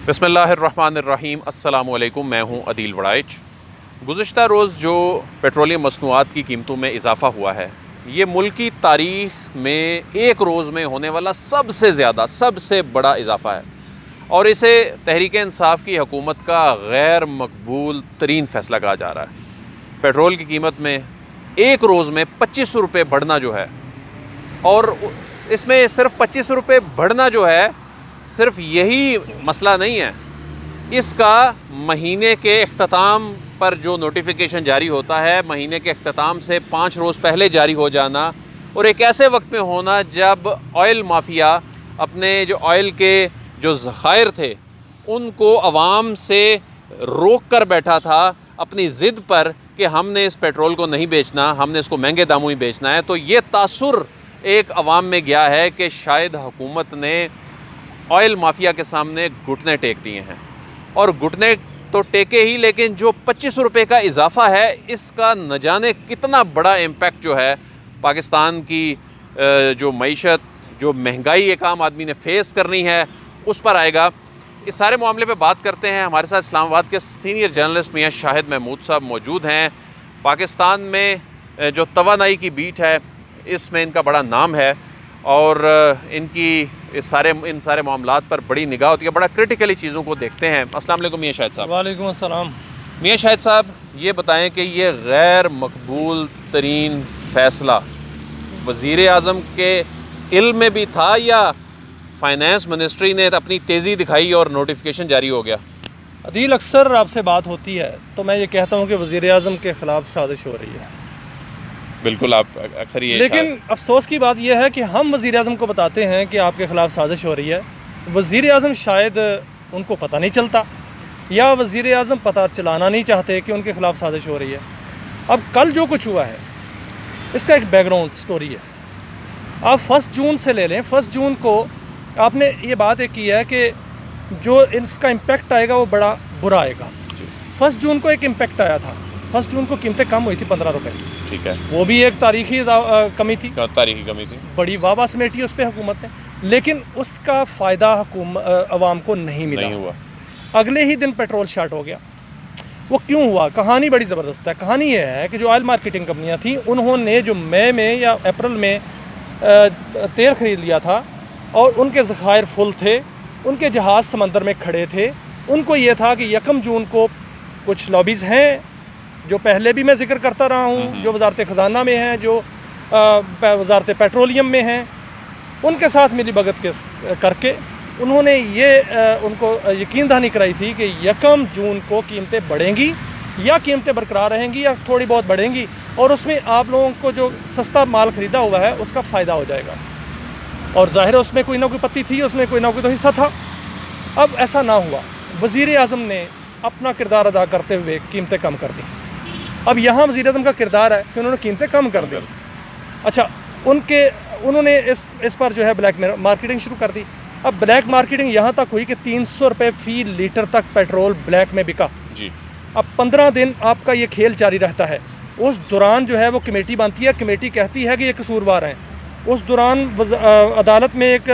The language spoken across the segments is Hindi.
बिस्मिल्लाहिर्रहमानिर्रहीम। अस्सलामुअलैकुम। मैं हूं अदील वड़ाइच। गुज़िश्ता रोज़ जो पेट्रोलियम मसनूआत की कीमतों में इजाफ़ा हुआ है, ये मुल्क की तारीख़ में एक रोज़ में होने वाला सबसे बड़ा इजाफ़ा है और इसे तहरीक इंसाफ की हुकूमत का गैर मकबूल तरीन फ़ैसला कहा जा रहा है। पेट्रोल की कीमत में एक रोज़ में 25 रुपये बढ़ना जो है, और इसमें सिर्फ 25 रुपये बढ़ना जो है, सिर्फ यही मसला नहीं है, इसका महीने के इख्तिताम पर जो नोटिफिकेशन जारी होता है, महीने के इख्तिताम से 5 रोज़ पहले जारी हो जाना, और एक ऐसे वक्त में होना जब ऑयल माफिया अपने जो ऑयल के जो ज़खायर थे उनको अवाम से रोक कर बैठा था अपनी ज़िद पर कि हमने इस पेट्रोल को नहीं बेचना, हमने इसको महंगे दामों में बेचना है। तो ये तासुर एक अवाम में गया है कि शायद हुकूमत ने ऑयल माफिया के सामने घुटने टेक दिए हैं, और घुटने तो टेके ही, लेकिन जो 25 रुपये का इजाफ़ा है इसका न जाने कितना बड़ा इम्पैक्ट जो है पाकिस्तान की जो मईशत, जो महंगाई एक आम आदमी ने फ़ेस करनी है उस पर आएगा। इस सारे मामले पे बात करते हैं। हमारे साथ इस्लामाबाद के सीनियर जर्नलिस्ट मियां शाहिद महमूद साहब मौजूद हैं। पाकिस्तान में जो तवानाई की बीट है इसमें इनका बड़ा नाम है, और इनकी इन सारे मामलात पर बड़ी निगाह होती है, बड़ा क्रिटिकली चीज़ों को देखते हैं। अस्सलाम वालेकुम मियां शाहिद साहब। वालेकुम अस्सलाम। मियां शाहिद साहब, ये बताएं कि ये गैर मकबूल तरीन फ़ैसला वज़ीर आज़म के इल्म में भी था या फ़ाइनेंस मिनिस्ट्री ने अपनी तेज़ी दिखाई और नोटिफिकेशन जारी हो गया? अदील, अक्सर आपसे बात होती है तो मैं ये कहता हूँ कि वज़ीर आज़म के ख़िलाफ़ साजिश हो रही है। बिल्कुल, आप अक्सर ये, लेकिन अफसोस की बात यह है कि हम वज़ीर आज़म को बताते हैं कि आपके ख़िलाफ़ साजिश हो रही है, वज़ीर आज़म शायद उनको पता नहीं चलता, या वज़ीर आज़म पता चलाना नहीं चाहते कि उनके ख़िलाफ़ साजिश हो रही है। अब कल जो कुछ हुआ है इसका एक बैकग्राउंड स्टोरी है। आप 1 जून से ले लें। 1 जून को आपने ये बात एक की है कि जो इसका इम्पेक्ट आएगा वो बड़ा बुरा आएगा। 1 जून को एक इम्पेक्ट आया था। 1 जून को कीमतें कम हुई थी 15 रुपये। ठीक है, वो भी एक तारीखी कमी थी, बड़ी वाह समेटी उस पर हुकूमत ने, लेकिन उसका फ़ायदा अवाम को नहीं हुआ। अगले ही दिन पेट्रोल शार्ट हो गया। वो क्यों हुआ? कहानी बड़ी ज़बरदस्त है। कहानी ये है कि जो ऑयल मार्केटिंग कंपनियां थीं उन्होंने जो मई में या अप्रैल में तेल ख़रीद लिया था और उनके ज़खायर फुल थे, उनके जहाज़ समंदर में खड़े थे। उनको ये था कि 1 जून को कुछ लॉबीज़ हैं जो पहले भी मैं जिक्र करता रहा हूँ, जो वज़ारत ख़ज़ाना में हैं, जो वज़ारत पेट्रोलियम में हैं, उनके साथ मिली भगत करके उन्होंने ये उनको यकीन दहानी कराई थी कि 1 जून को कीमतें बढ़ेंगी या कीमतें बरकरार रहेंगी या थोड़ी बहुत बढ़ेंगी, और उसमें आप लोगों को जो सस्ता माल ख़रीदा हुआ है उसका फ़ायदा हो जाएगा। और ज़ाहिर है उसमें कोई ना कोई पत्ती थी, उसमें कोई ना कोई तो हिस्सा था। अब ऐसा ना हुआ। वज़ीर आज़म ने अपना किरदार अदा करते हुए कीमतें कम कर दी। अब यहाँ वज़ीर आज़म का किरदार है कि उन्होंने कीमतें कम कर दी। अच्छा, उन्होंने इस पर जो है ब्लैक मार्केटिंग शुरू कर दी। अब ब्लैक मार्केटिंग यहाँ तक हुई कि 300 रुपये फ़ी लीटर तक पेट्रोल ब्लैक में बिका जी। अब 15 दिन आपका ये खेल जारी रहता है। उस दौरान जो है वो कमेटी बनती है, कमेटी कहती है कि ये कसूरवार हैं। उस दौरान अदालत में एक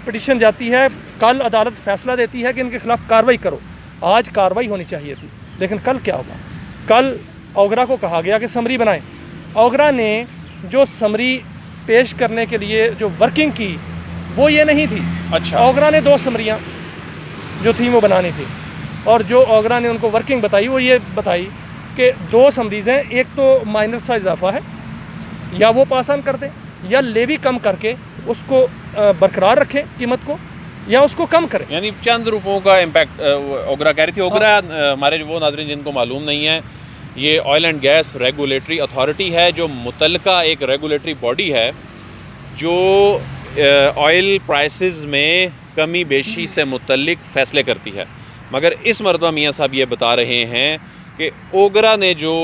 पिटीशन जाती है, कल अदालत फ़ैसला देती है कि इनके ख़िलाफ़ कार्रवाई करो। आज कार्रवाई होनी चाहिए थी, लेकिन कल क्या हुआ? कल ओगरा को कहा गया कि समरी बनाएं। ओगरा ने जो समरी पेश करने के लिए जो वर्किंग की वो ये नहीं थी। अच्छा, ओगरा ने 2 समरियाँ जो थी वो बनानी थी, और जो ओगरा ने उनको वर्किंग बताई वो ये बताई कि 2 समरीज़ हैं, एक तो माइनर सा इजाफा है, या वो पास ऑन कर दें या लेवी कम करके उसको बरकरार रखें कीमत को, या उसको कम करें। यानी चंद रुपयों का इम्पैक्ट ओगरा कह रही थी। ओगरा हमारे वो नाज़रीन जिनको मालूम नहीं है, ये oil and gas regulatory authority है, जो मुतल्लिका एक रेगुलेटरी बॉडी है जो ऑयल प्राइसेस में कमी बेशी से मुतल्लिक फ़ैसले करती है। मगर इस मरतबा मियाँ साहब ये बता रहे हैं कि ओगरा ने जो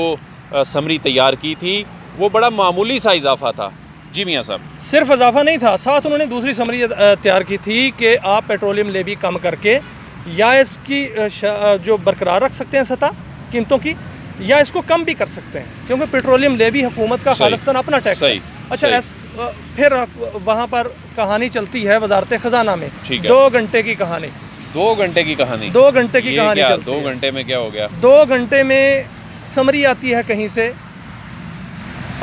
समरी तैयार की थी वो बड़ा मामूली सा इजाफा था। जी मियाँ साहब, सिर्फ इजाफा नहीं था, साथ उन्होंने दूसरी समरी तैयार की थी कि आप पेट्रोलियम लेवी कम करके या इसकी जो बरकरार रख सकते हैं सतह कीमतों की, या इसको कम भी कर सकते हैं, क्योंकि पेट्रोलियम लेवी हुकूमत का खालिस्तान अपना टैक्स है। अच्छा, फिर वहाँ पर कहानी चलती है वजारत ख़जाना में, 2 घंटे की कहानी। 2 घंटे की कहानी, 2 घंटे की ये कहानी क्या, चलती 2 है। घंटे में क्या हो गया? 2 घंटे में समरी आती है कहीं से,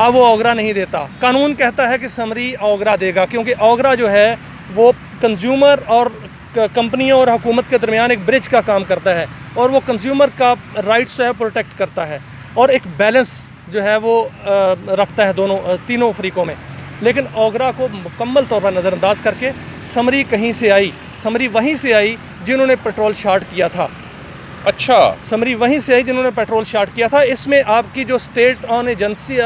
अब वो ओगरा नहीं देता। कानून कहता है कि समरी ओगरा देगा, क्योंकि ओगरा जो है वो कंज्यूमर और कंपनियों और हुकूमत के दरमियान एक ब्रिज का काम करता है, और वो कंज्यूमर का राइट्स जो है प्रोटेक्ट करता है, और एक बैलेंस जो है वो रखता है दोनों तीनों फरीकों में। लेकिन ओगरा को मुकम्मल तौर पर नज़रअंदाज करके समरी कहीं से आई, समरी वहीं से आई जिन्होंने पेट्रोल शार्ट किया था। अच्छा, समरी वहीं से आई जिन्होंने पेट्रोल शार्ट किया था। इसमें आपकी जो स्टेट ऑन एजेंसी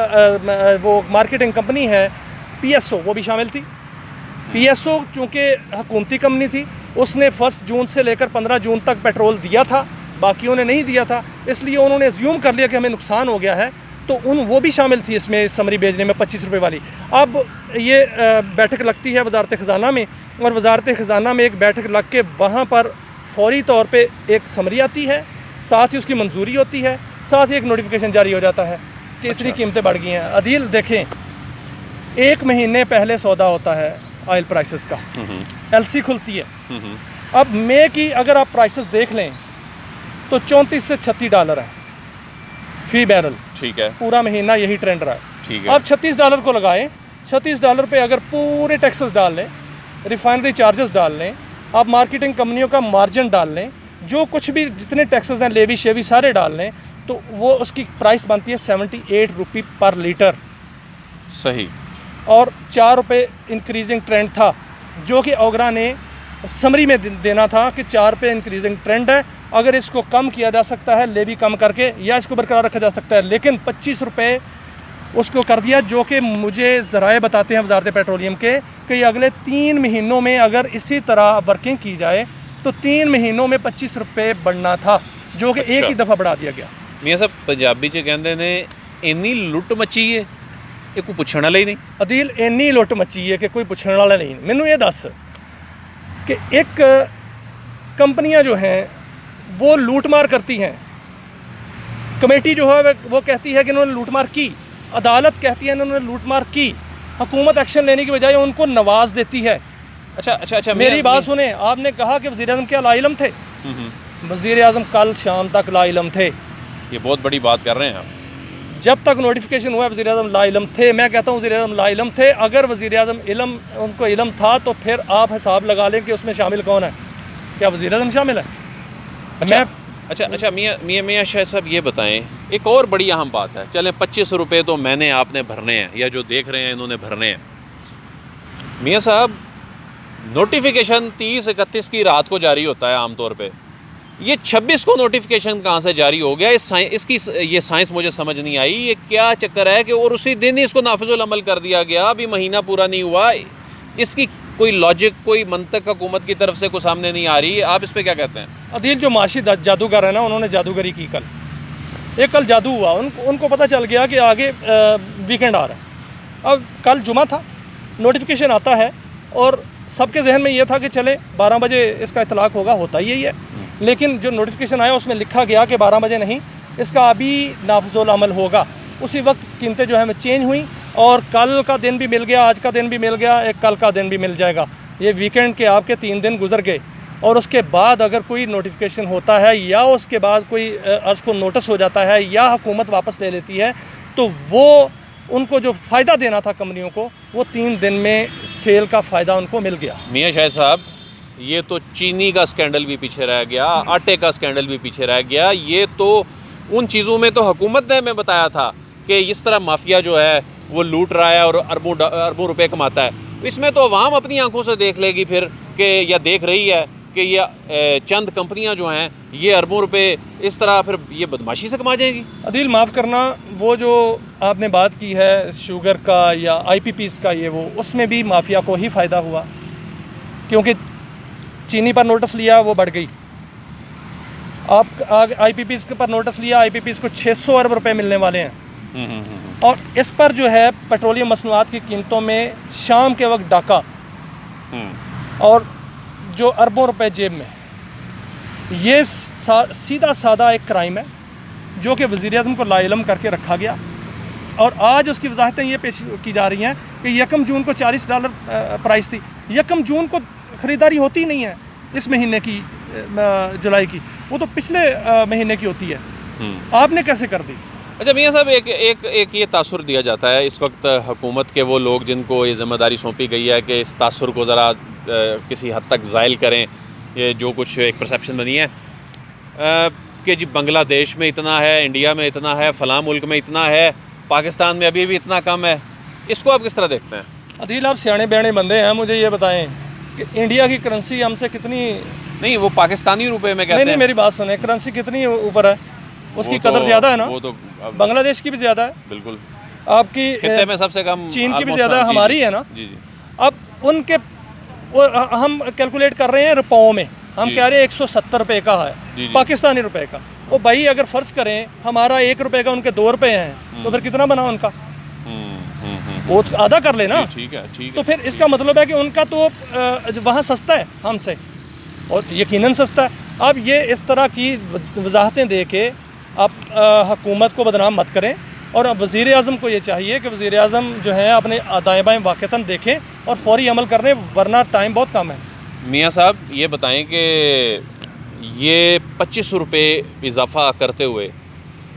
वो मार्केटिंग कंपनी है PSO, वो भी शामिल थी। PSO चूँकि हुकूमती कंपनी थी, उसने 1 जून से लेकर 15 जून तक पेट्रोल दिया था, बाकियों ने नहीं दिया था, इसलिए उन्होंने अज्यूम कर लिया कि हमें नुकसान हो गया है, तो वो भी शामिल थी इसमें समरी भेजने में 25 रुपये वाली। अब ये बैठक लगती है वजारत ख़जाना में, और वजारत ख़जाना में एक बैठक लग के वहाँ पर फौरी तौर पे एक समरी आती है, साथ ही उसकी मंजूरी होती है, साथ ही एक नोटिफिकेशन जारी हो जाता है कि इतनी कीमतें बढ़ गई हैं। अदील देखें, 1 महीने पहले सौदा होता है ऑयल प्राइसेस का, LC खुलती है। अब मई की अगर आप प्राइसेस देख लें तो 34 से $36 है फी बैरल। ठीक है, पूरा महीना यही ट्रेंड रहा है। ठीक है। आप $36 को लगाएं, $36 पे अगर पूरे टैक्सेस डाल लें, रिफाइनरी चार्जेस डाल लें, आप मार्केटिंग कंपनियों का मार्जिन डाल लें, जो कुछ भी जितने टैक्सेस हैं लेवी शेवी सारे डाल लें, तो वो उसकी प्राइस बनती है 78 रुपये पर लीटर। सही। और 4 रुपये इंक्रीजिंग ट्रेंड था, जो कि ओगरा ने समरी में देना था कि 4 रुपये इंक्रीजिंग ट्रेंड है, अगर इसको कम किया जा सकता है लेवी कम करके, या इसको बरकरार रखा जा सकता है। लेकिन 25 रुपये उसको कर दिया, जो कि मुझे ज़राए बताते हैं वजारत पेट्रोलियम के कि अगले 3 महीनों में अगर इसी तरह वर्किंग की जाए तो 3 महीनों में 25 रुपये बढ़ना था, जो कि एक ही दफ़ा बढ़ा दिया गया। मियाँ साहब, पंजाबी च कहते ने इन्नी लुट मची है, ये कोई पुछण वाला ही नहीं। अदील, इन्नी लुट मची है कि कोई पुछने वाला नहीं। मैनू ये दस कि एक कंपनियां जो हैं वो लूटमार करती हैं, कमेटी जो है वो कहती है कि इन्होंने लूटमार की, अदालत कहती है इन्होंने लूटमार की, हुकूमत एक्शन लेने की बजाय उनको नवाज देती है। अच्छा, मेरी बात सुने, आपने कहा कि वज़ीर आज़म क्या लाइलम थे? वज़ीर आज़म कल शाम तक लाइलम थे। ये बहुत बड़ी बात कर रहे हैं आप। जब तक नोटिफिकेशन हुआ वज़ीर आज़म लाइलम थे। मैं कहता हूँ वज़ीर आज़म लाइलम थे। अगर वज़ीर आज़म उनको इल्म था तो फिर आप हिसाब लगा लें कि उसमें शामिल कौन है। क्या वज़ीर आज़म शामिल है? अच्छा, मियाँ शाह साहब, ये बताएं, एक और बड़ी अहम बात है। चलें, 25 रुपये तो मैंने आपने भरने हैं, या जो देख रहे हैं इन्होंने भरने हैं। मियाँ साहब, नोटिफिकेशन 30-31 की रात को जारी होता है आमतौर पे, ये 26 को नोटिफिकेशन कहाँ से जारी हो गया? इसकी ये साइंस मुझे समझ नहीं आई। ये क्या चक्कर है कि और उसी दिन ही इसको नाफिजुल अमल कर दिया गया, अभी महीना पूरा नहीं हुआ। इसकी कोई लॉजिक, कोई मंतक हुकूमत की तरफ से कोई सामने नहीं आ रही। आप इस पर क्या कहते हैं? अदील, जो माशी जादूगर है ना, उन्होंने जादूगरी की कल जादू हुआ। उनको पता चल गया कि आगे वीकेंड आ रहा है। अब कल जुमा था, नोटिफिकेशन आता है और सबके जहन में ये था कि चले 12 बजे इसका इतलाक होगा, होता ही यही है। लेकिन जो नोटिफिकेशन आया उसमें लिखा गया कि 12 बजे नहीं, इसका अभी नाफिजुल अमल होगा। उसी वक्त कीमतें जो है चेंज हुई, और कल का दिन भी मिल गया, आज का दिन भी मिल गया, एक कल का दिन भी मिल जाएगा। ये वीकेंड के आपके 3 दिन गुजर गए, और उसके बाद अगर कोई नोटिफिकेशन होता है, या उसके बाद कोई उसको नोटिस हो जाता है, या हुकूमत वापस ले लेती है, तो वो उनको जो फ़ायदा देना था कंपनियों को, वो 3 दिन में सेल का फ़ायदा उनको मिल गया। मियाँ शाह साहब, ये तो चीनी का स्कैंडल भी पीछे रह गया, आटे का स्कैंडल भी पीछे रह गया। ये तो उन चीज़ों में तो हुकूमत ने हमें बताया था कि इस तरह माफिया जो है वो लूट रहा है और अरबों रुपए कमाता है। इसमें तो अवाम अपनी आंखों से देख लेगी फिर कि, या देख रही है कि ये चंद कंपनियां जो हैं ये अरबों रुपए इस तरह फिर ये बदमाशी से कमा जाएंगी। अदील, माफ़ करना, वो जो आपने बात की है शुगर का या IPPs का, ये वो उसमें भी माफिया को ही फ़ायदा हुआ, क्योंकि चीनी पर नोटिस लिया वो बढ़ गई। आप IPPs पर नोटिस लिया, IPPs को 600 अरब रुपए मिलने वाले हैं। और इस पर जो है पेट्रोलियम मसनूआत की कीमतों में शाम के वक्त डाका, और जो अरबों रुपए जेब में, ये सीधा सादा एक क्राइम है जो कि वज़ीर आज़म को लाइलम करके रखा गया। और आज उसकी वजाहतें ये पेश की जा रही हैं कि 1 जून को $40 प्राइस थी। 1 जून को ख़रीदारी होती नहीं है इस महीने की जुलाई की, वो तो पिछले महीने की होती है, आपने कैसे कर दी? अच्छा मियाँ साहब, एक ये तासुर दिया जाता है इस वक्त हुकूमत के वो लोग जिनको ये ज़िम्मेदारी सौंपी गई है कि इस तासुर को ज़रा किसी हद तक ज़ाइल करें, ये जो कुछ एक परसेप्शन बनी है कि जी बांग्लादेश में इतना है, इंडिया में इतना है, फ़लाँ मुल्क में इतना है, पाकिस्तान में अभी भी इतना कम है, इसको आप किस तरह देखते हैं? अदील, आप सियाने बयाने बंदे हैं, मुझे ये बताएं कि इंडिया की करेंसी हमसे कितनी, नहीं वो पाकिस्तानी रुपए में कहते नहीं, मेरी बात सुने, करेंसी कितनी ऊपर है, उसकी कदर ज़्यादा है ना? वो तो बांग्लादेश की भी ज़्यादा है, बिल्कुल, आपकी खित्ते में सबसे कम, चीन की भी ज़्यादा, हमारी है ना। जी। अब उनके हम कैलकुलेट कर रहे हैं रुपयों में, हम कह रहे हैं 170 रुपये का है पाकिस्तानी रुपए का। वो भाई अगर फ़र्ज़ करें हमारा 1 रुपये का, उनके 2 रुपये हैं, तो फिर कितना बना उनका? वो तो आधा कर लेना। ठीक है। तो फिर इसका मतलब है कि उनका तो वहाँ सस्ता है हमसे, और यकीनन सस्ता है। अब ये इस तरह की वजाहतें दे के आप हुकूमत को बदनाम मत करें, और वज़ीर आज़म को ये चाहिए कि वज़ीर आज़म जो है अपने दाएँ बाएँ वाक़तन देखें और फौरी अमल कर लें, वरना टाइम बहुत कम है। मियाँ साहब ये बताएं कि ये 25 रुपये इजाफ़ा करते हुए,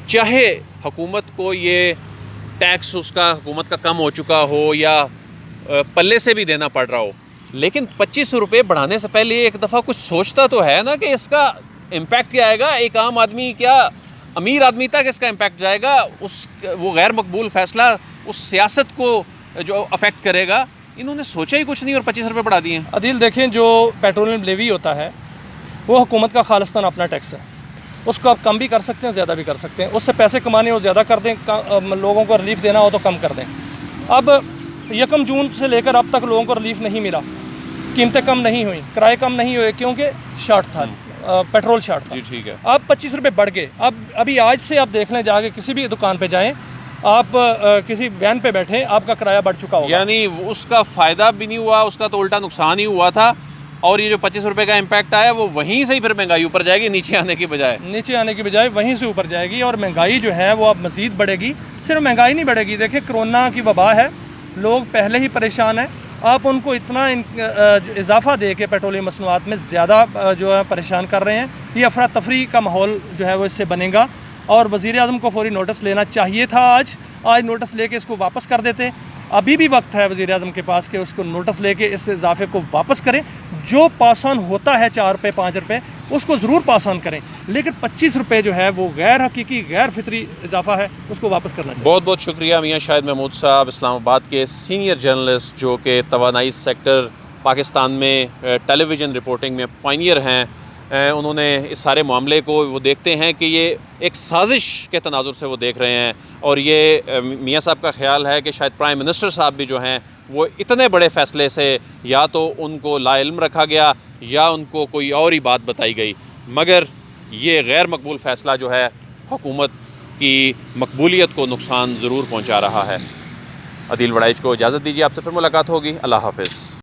चाहे हुकूमत को ये टैक्स उसका हुकूमत का कम हो चुका हो या पल्ले से भी देना पड़ रहा हो, लेकिन 25 रुपये बढ़ाने से पहले एक दफ़ा कुछ सोचता तो है ना कि इसका इम्पैक्ट क्या आएगा, एक आम आदमी क्या अमीर आदमी तक इसका इम्पैक्ट जाएगा, उस वो गैर मकबूल फ़ैसला उस सियासत को जो अफेक्ट करेगा। इन्होंने सोचा ही कुछ नहीं और 25 रुपये बढ़ा दिए हैं। अदील देखें, जो पेट्रोलियम लेवी होता है वो हुकूमत का खालिस्तान अपना टैक्स है, उसको आप कम भी कर सकते हैं, ज़्यादा भी कर सकते हैं। उससे पैसे कमाने हो ज़्यादा कर दें, लोगों को रिलीफ देना हो तो कम कर दें। अब 1 जून से लेकर अब तक लोगों को रिलीफ नहीं मिला, कीमतें कम नहीं हुई, किराए कम नहीं हुए, क्योंकि शार्ट था, पेट्रोल शार्ट था। जी ठीक है। अब 25 रुपये बढ़ गए। अब अभी आज से आप देख लें, जाके किसी भी दुकान पे जाएं, आप किसी वैन पे बैठे, आपका किराया बढ़ चुका होगा। यानी उसका फ़ायदा भी नहीं हुआ, उसका तो उल्टा नुकसान ही हुआ था। और ये जो 25 रुपये का इम्पैक्ट आया वो वहीं से ही फिर महंगाई ऊपर जाएगी, नीचे आने की बजाय वहीं से ऊपर जाएगी, और महंगाई जो है वो अब मज़ीद बढ़ेगी। सिर्फ महंगाई नहीं बढ़ेगी, देखिए कोरोना की वबा है, लोग पहले ही परेशान हैं, आप उनको इतना इजाफा दे के पेट्रोलियम मसनूआत में ज़्यादा जो है परेशान कर रहे हैं। ये अफरा तफरी का माहौल जो है वो इससे बनेगा, और वज़ीर आज़म को फौरी नोटिस लेना चाहिए था। आज नोटिस लेके इसको वापस कर देते। अभी भी वक्त है वज़ीर आज़म के पास कि उसको नोटिस लेके इस इजाफे को वापस करें। जो पास ऑन होता है 4 रुपये 5 रुपये, उसको ज़रूर पास ऑन करें, लेकिन 25 रुपये जो है वो गैर हकीकी गैर फितरी इजाफा है, उसको वापस करना चाहिए। बहुत बहुत शुक्रिया मियाँ शाहिद महमूद साहब, इस्लामाबाद के सीनियर जर्नलिस्ट, जो कि तवानाई सेक्टर पाकिस्तान में टेलीविज़न रिपोर्टिंग में पायनियर हैं। उन्होंने इस सारे मामले को वो देखते हैं कि ये एक साजिश के तनाजुर से वो देख रहे हैं, और ये मियाँ साहब का ख्याल है कि शायद प्राइम मिनिस्टर साहब भी जो हैं वो इतने बड़े फ़ैसले से या तो उनको लाइल्म रखा गया या उनको कोई और ही बात बताई गई, मगर ये गैर मकबूल फ़ैसला जो है हुकूमत की मकबूलियत को नुकसान ज़रूर पहुँचा रहा है। अदील वड़ाइच को इजाज़त दीजिए, आपसे फिर मुलाकात होगी। अल्लाह हाफ़िज़।